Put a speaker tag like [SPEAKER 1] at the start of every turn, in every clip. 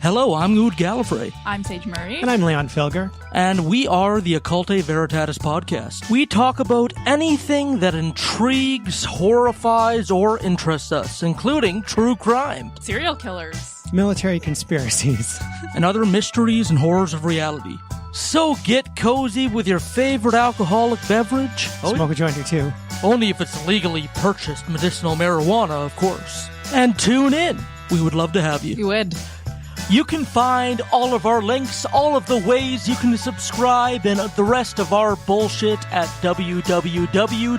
[SPEAKER 1] Hello, I'm Ood Gallifrey.
[SPEAKER 2] I'm Sage Murray.
[SPEAKER 3] And I'm Leon Filger.
[SPEAKER 1] And we are the Occulte Veritatis podcast. We talk about anything that intrigues, horrifies, or interests us, including true crime,
[SPEAKER 2] serial killers,
[SPEAKER 3] military conspiracies,
[SPEAKER 1] and other mysteries and horrors of reality. So get cozy with your favorite alcoholic beverage.
[SPEAKER 3] Smoke a joint or two.
[SPEAKER 1] Only if it's legally purchased medicinal marijuana, of course. And tune in. We would love to have you.
[SPEAKER 2] You would.
[SPEAKER 1] You can find all of our links, all of the ways you can subscribe, and the rest of our bullshit at www.ovpod.ca.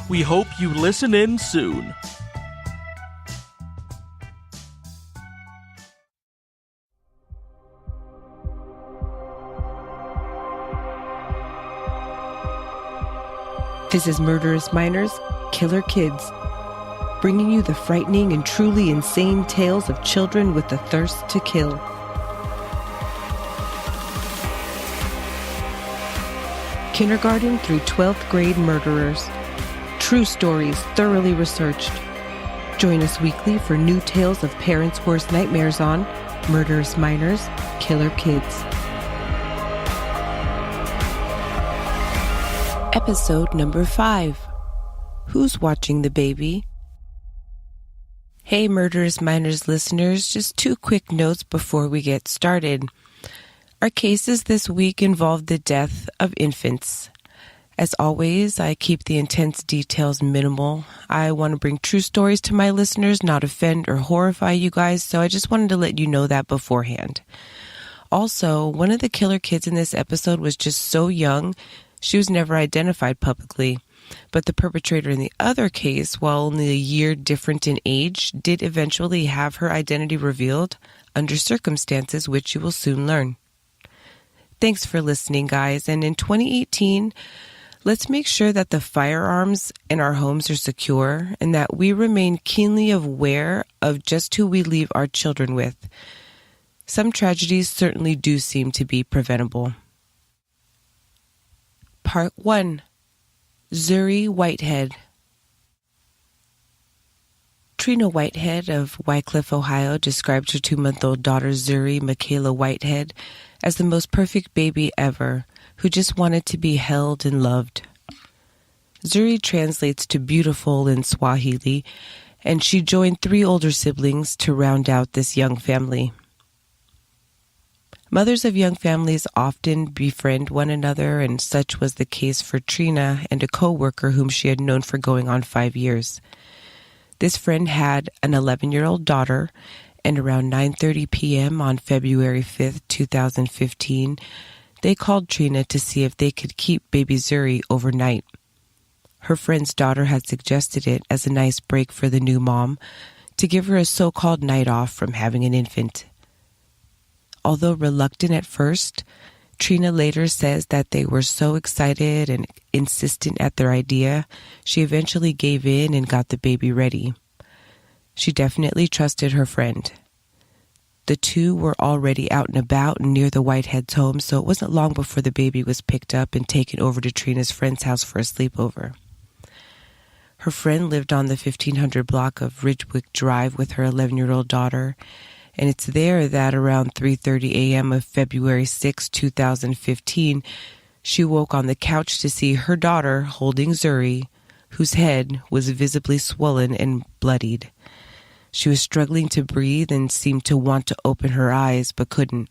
[SPEAKER 1] We hope you listen in soon.
[SPEAKER 4] This is Murderous Minors, Killer Kids, bringing you the frightening and truly insane tales of children with the thirst to kill. Kindergarten through 12th grade murderers. True stories thoroughly researched. Join us weekly for new tales of parents' worst nightmares on Murderous Minors, Killer Kids. Episode number 5. Who's Watching the Baby? Hey, Murderous Minors listeners, just 2 quick notes before we get started. Our cases this week involve the death of infants. As always, I keep the intense details minimal. I want to bring true stories to my listeners, not offend or horrify you guys, so I just wanted to let you know that beforehand. Also, one of the killer kids in this episode was just so young, she was never identified publicly. But the perpetrator in the other case, while only a year different in age, did eventually have her identity revealed under circumstances which you will soon learn. Thanks for listening, guys. And in 2018, let's make sure that the firearms in our homes are secure and that we remain keenly aware of just who we leave our children with. Some tragedies certainly do seem to be preventable. Part 1. Zuri Whitehead. Trina Whitehead of Wycliffe, Ohio, described her 2-month-old daughter Zuri Mikayla Whitehead as the most perfect baby ever, who just wanted to be held and loved. Zuri translates to beautiful in Swahili, and she joined 3 older siblings to round out this young family. Mothers of young families often befriend one another, and such was the case for Trina and a co-worker whom she had known for going on 5 years. This friend had an 11-year-old daughter, and around 9:30 p.m. on February 5th, 2015, they called Trina to see if they could keep baby Zuri overnight. Her friend's daughter had suggested it as a nice break for the new mom, to give her a so-called night off from having an infant. Although reluctant at first, Trina later says that they were so excited and insistent at their idea, she eventually gave in and got the baby ready. She definitely trusted her friend. The two were already out and about near the Whiteheads' home, so it wasn't long before the baby was picked up and taken over to Trina's friend's house for a sleepover. Her friend lived on the 1500 block of Ridgewick Drive with her 11-year-old daughter, and it's there that around 3:30 a.m. of February 6, 2015, she woke on the couch to see her daughter holding Zuri, whose head was visibly swollen and bloodied. She was struggling to breathe and seemed to want to open her eyes, but couldn't.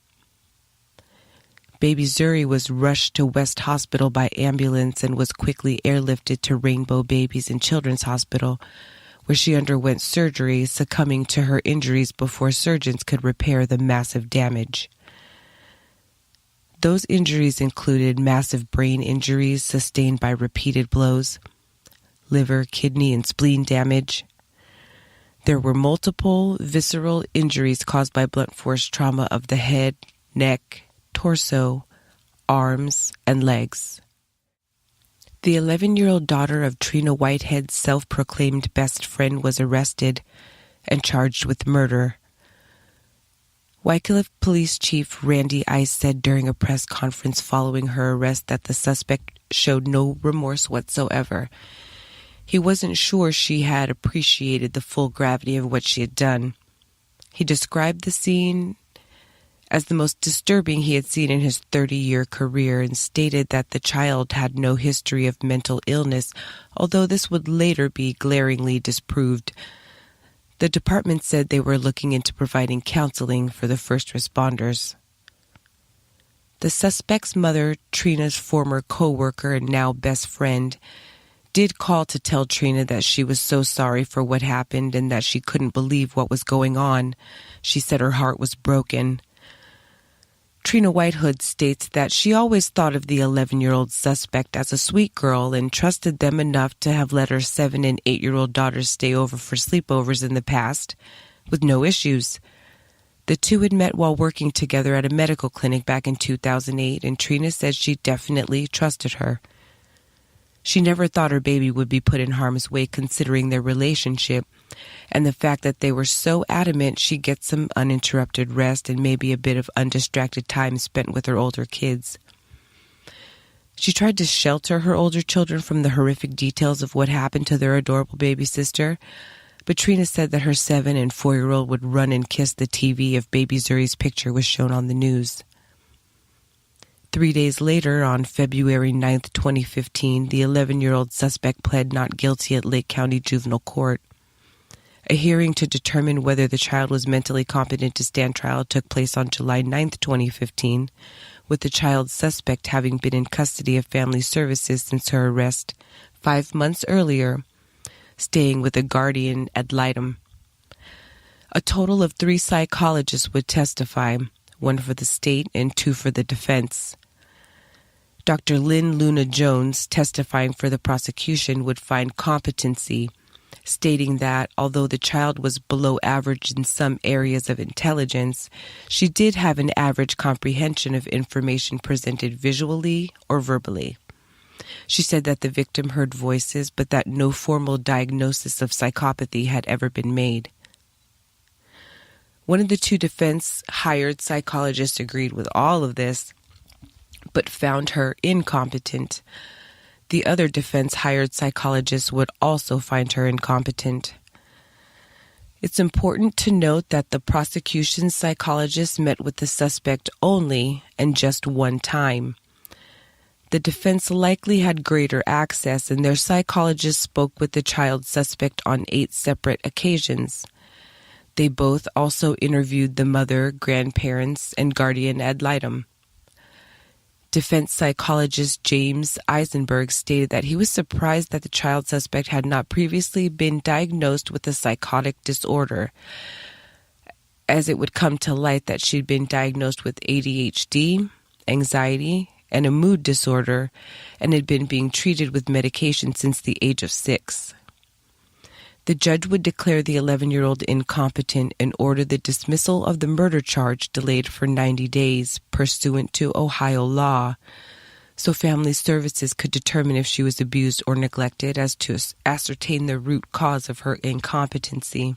[SPEAKER 4] Baby Zuri was rushed to West Hospital by ambulance and was quickly airlifted to Rainbow Babies and Children's Hospital, where she underwent surgery, succumbing to her injuries before surgeons could repair the massive damage. Those injuries included massive brain injuries sustained by repeated blows, liver, kidney, and spleen damage. There were multiple visceral injuries caused by blunt force trauma of the head, neck, torso, arms, and legs. The 11-year-old daughter of Trina Whitehead's self-proclaimed best friend was arrested and charged with murder. Wycliffe Police Chief Randy Ice said during a press conference following her arrest that the suspect showed no remorse whatsoever. He wasn't sure she had appreciated the full gravity of what she had done. He described the scene as the most disturbing he had seen in his 30-year career and stated that the child had no history of mental illness, although this would later be glaringly disproved. The department said they were looking into providing counseling for the first responders. The suspect's mother, Trina's former co-worker and now best friend, did call to tell Trina that she was so sorry for what happened and that she couldn't believe what was going on. She said her heart was broken. Trina Whitehead states that she always thought of the 11-year-old suspect as a sweet girl and trusted them enough to have let her 7- and 8-year-old daughters stay over for sleepovers in the past, with no issues. The two had met while working together at a medical clinic back in 2008, and Trina said she definitely trusted her. She never thought her baby would be put in harm's way considering their relationship, and the fact that they were so adamant she'd get some uninterrupted rest and maybe a bit of undistracted time spent with her older kids. She tried to shelter her older children from the horrific details of what happened to their adorable baby sister, but Trina said that her 7- and 4-year-old would run and kiss the TV if baby Zuri's picture was shown on the news. 3 days later, on February 9th, 2015, the 11-year-old suspect pled not guilty at Lake County Juvenile Court. A hearing to determine whether the child was mentally competent to stand trial took place on July 9th, 2015, with the child's suspect having been in custody of Family Services since her arrest 5 months earlier, staying with a guardian ad litem. A total of 3 psychologists would testify, 1 for the state and 2 for the defense. Dr. Lynn Luna Jones, testifying for the prosecution, would find competency, stating that although the child was below average in some areas of intelligence, she did have an average comprehension of information presented visually or verbally. She said that the victim heard voices, but that no formal diagnosis of psychopathy had ever been made. One of the 2 defense-hired psychologists agreed with all of this, but found her incompetent. The other defense-hired psychologist would also find her incompetent. It's important to note that the prosecution's psychologist met with the suspect only and just 1 time. The defense likely had greater access, and their psychologist spoke with the child suspect on 8 separate occasions. They both also interviewed the mother, grandparents, and guardian ad litem. Defense psychologist James Eisenberg stated that he was surprised that the child suspect had not previously been diagnosed with a psychotic disorder, as it would come to light that she'd been diagnosed with ADHD, anxiety, and a mood disorder, and had been being treated with medication since the age of 6. The judge would declare the 11-year-old incompetent and order the dismissal of the murder charge delayed for 90 days pursuant to Ohio law, so Family Services could determine if she was abused or neglected as to ascertain the root cause of her incompetency.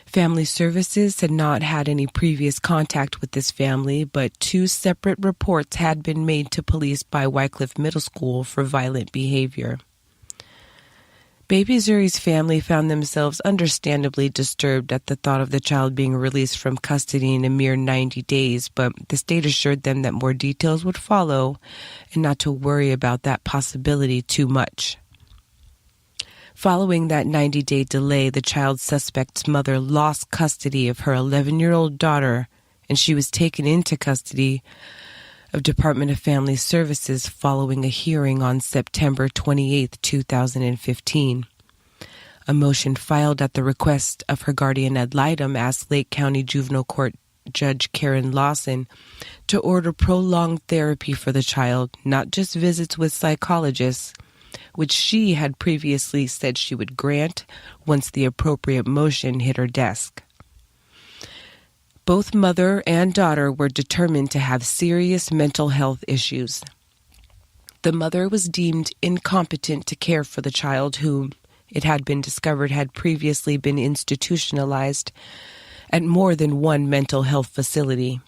[SPEAKER 4] Family Services had not had any previous contact with this family, but 2 separate reports had been made to police by Wycliffe Middle School for violent behavior. Baby Zuri's family found themselves understandably disturbed at the thought of the child being released from custody in a mere 90 days, but the state assured them that more details would follow and not to worry about that possibility too much. Following that 90-day delay, the child suspect's mother lost custody of her 11-year-old daughter, and she was taken into custody of Department of Family Services following a hearing on September 28, 2015. A motion filed at the request of her guardian ad litem asked Lake County Juvenile Court Judge Karen Lawson to order prolonged therapy for the child, not just visits with psychologists, which she had previously said she would grant once the appropriate motion hit her desk. Both mother and daughter were determined to have serious mental health issues. The mother was deemed incompetent to care for the child whom, it had been discovered, had previously been institutionalized at more than 1 mental health facility.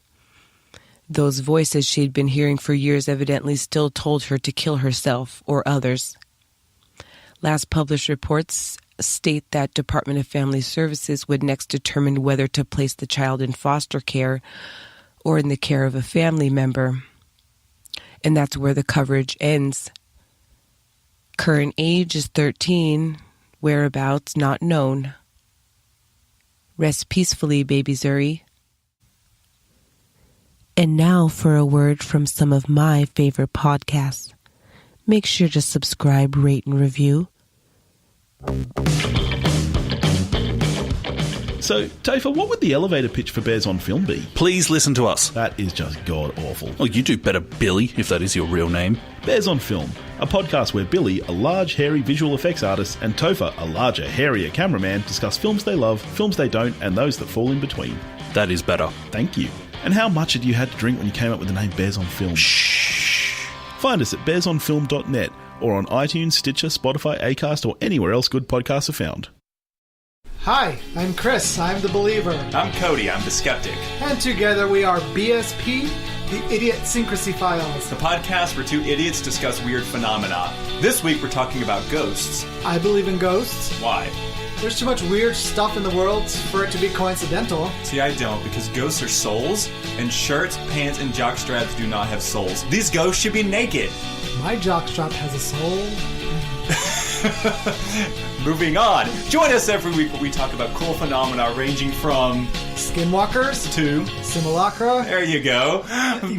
[SPEAKER 4] Those voices she had been hearing for years evidently still told her to kill herself or others. Last published reports state that Department of Family Services would next determine whether to place the child in foster care or in the care of a family member. And that's where the coverage ends. Current age is 13, whereabouts not known. Rest peacefully, baby Zuri. And now for a word from some of my favorite podcasts. Make sure to subscribe, rate, and review.
[SPEAKER 5] So, Topher, what would the elevator pitch for Bears on Film be?
[SPEAKER 6] Please listen to us.
[SPEAKER 5] That is just god-awful.
[SPEAKER 6] Oh, you do better, Billy, if that is your real name.
[SPEAKER 5] Bears on Film, a podcast where Billy, a large, hairy visual effects artist, and Topher, a larger, hairier cameraman, discuss films they love, films they don't, and those that fall in between.
[SPEAKER 6] That is better.
[SPEAKER 5] Thank you. And how much had you had to drink when you came up with the name Bears on Film?
[SPEAKER 6] Shh.
[SPEAKER 5] Find us at bearsonfilm.net or on iTunes, Stitcher, Spotify, Acast, or anywhere else good podcasts are found.
[SPEAKER 7] Hi, I'm Chris. I'm the believer.
[SPEAKER 8] I'm Cody. I'm the skeptic.
[SPEAKER 7] And together we are BSP, the Idiosyncrasy Files.
[SPEAKER 8] The podcast where two idiots discuss weird phenomena. This week we're talking about ghosts.
[SPEAKER 7] I believe in ghosts.
[SPEAKER 8] Why?
[SPEAKER 7] There's too much weird stuff in the world for it to be coincidental.
[SPEAKER 8] See, I don't, because ghosts are souls, and shirts, pants, and jockstraps do not have souls. These ghosts should be naked.
[SPEAKER 7] My jockstrap has a soul.
[SPEAKER 8] Moving on. Join us every week where we talk about cool phenomena ranging from
[SPEAKER 7] Skinwalkers
[SPEAKER 8] to
[SPEAKER 7] simulacra.
[SPEAKER 8] There you go.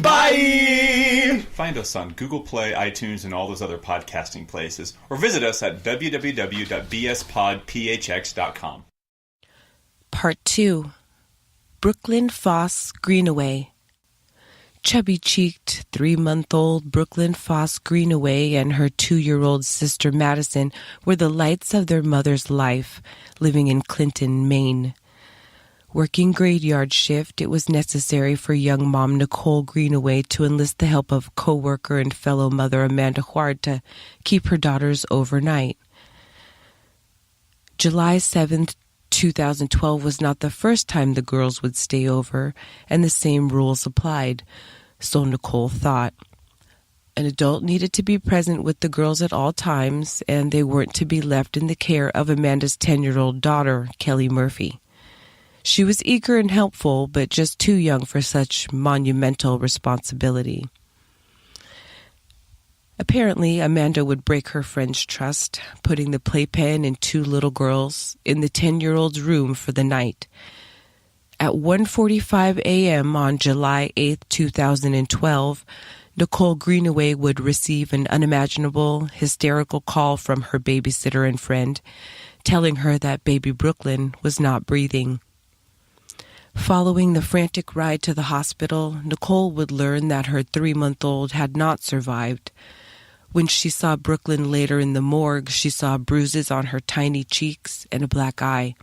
[SPEAKER 8] Bye! Find us on Google Play, iTunes, and all those other podcasting places, or visit us at www.bspodphx.com.
[SPEAKER 4] Part 2. Brooklyn Foss Greenaway. Chubby-cheeked, 3-month-old Brooklyn Foss Greenaway and her 2-year-old sister Madison were the lights of their mother's life, living in Clinton, Maine. Working graveyard shift, it was necessary for young mom Nicole Greenaway to enlist the help of co-worker and fellow mother Amanda Huard to keep her daughters overnight. July 7th, 2012 was not the first time the girls would stay over, and the same rules applied, so Nicole thought. An adult needed to be present with the girls at all times, and they weren't to be left in the care of Amanda's 10-year-old daughter, Kelly Murphy. She was eager and helpful, but just too young for such monumental responsibility. Apparently, Amanda would break her friend's trust, putting the playpen and 2 little girls in the 10-year-old's room for the night. At 1:45 a.m. on July 8, 2012, Nicole Greenaway would receive an unimaginable, hysterical call from her babysitter and friend, telling her that baby Brooklyn was not breathing. Following the frantic ride to the hospital, Nicole would learn that her 3-month-old had not survived. When she saw Brooklyn later in the morgue, she saw bruises on her tiny cheeks and a black eye.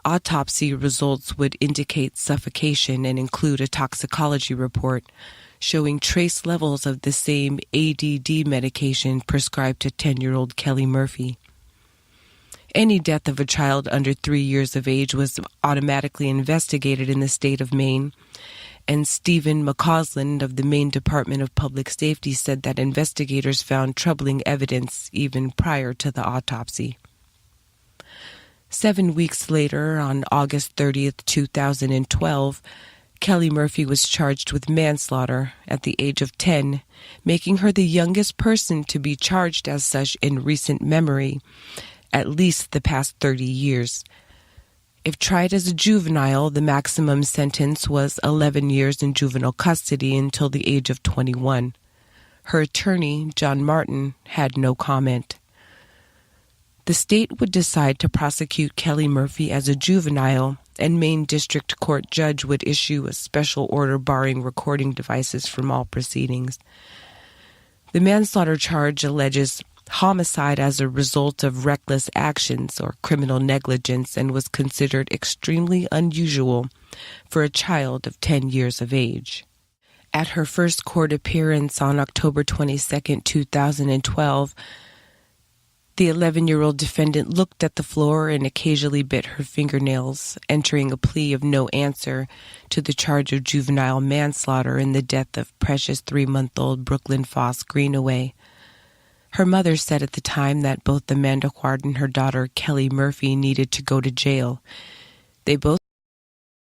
[SPEAKER 4] Autopsy results would indicate suffocation and include a toxicology report showing trace levels of the same ADD medication prescribed to 10-year-old Kelly Murphy. Any death of a child under 3 years of age was automatically investigated in the state of Maine, and Stephen McCausland of the Maine Department of Public Safety said that investigators found troubling evidence even prior to the autopsy. 7 weeks later, on August 30th, 2012, Kelly Murphy was charged with manslaughter at the age of 10, making her the youngest person to be charged as such in recent memory, at least the past 30 years. If tried as a juvenile, the maximum sentence was 11 years in juvenile custody until the age of 21. Her attorney, John Martin, had no comment. The state would decide to prosecute Kelly Murphy as a juvenile, and Maine District Court judge would issue a special order barring recording devices from all proceedings. The manslaughter charge alleges homicide as a result of reckless actions or criminal negligence and was considered extremely unusual for a child of 10 years of age. At her first court appearance on October 22, 2012, the 11-year-old defendant looked at the floor and occasionally bit her fingernails, entering a plea of no answer to the charge of juvenile manslaughter in the death of precious 3-month-old Brooklyn Foss Greenaway. Her mother said at the time that both the Mandaquard and her daughter, Kelly Murphy, needed to go to jail. They both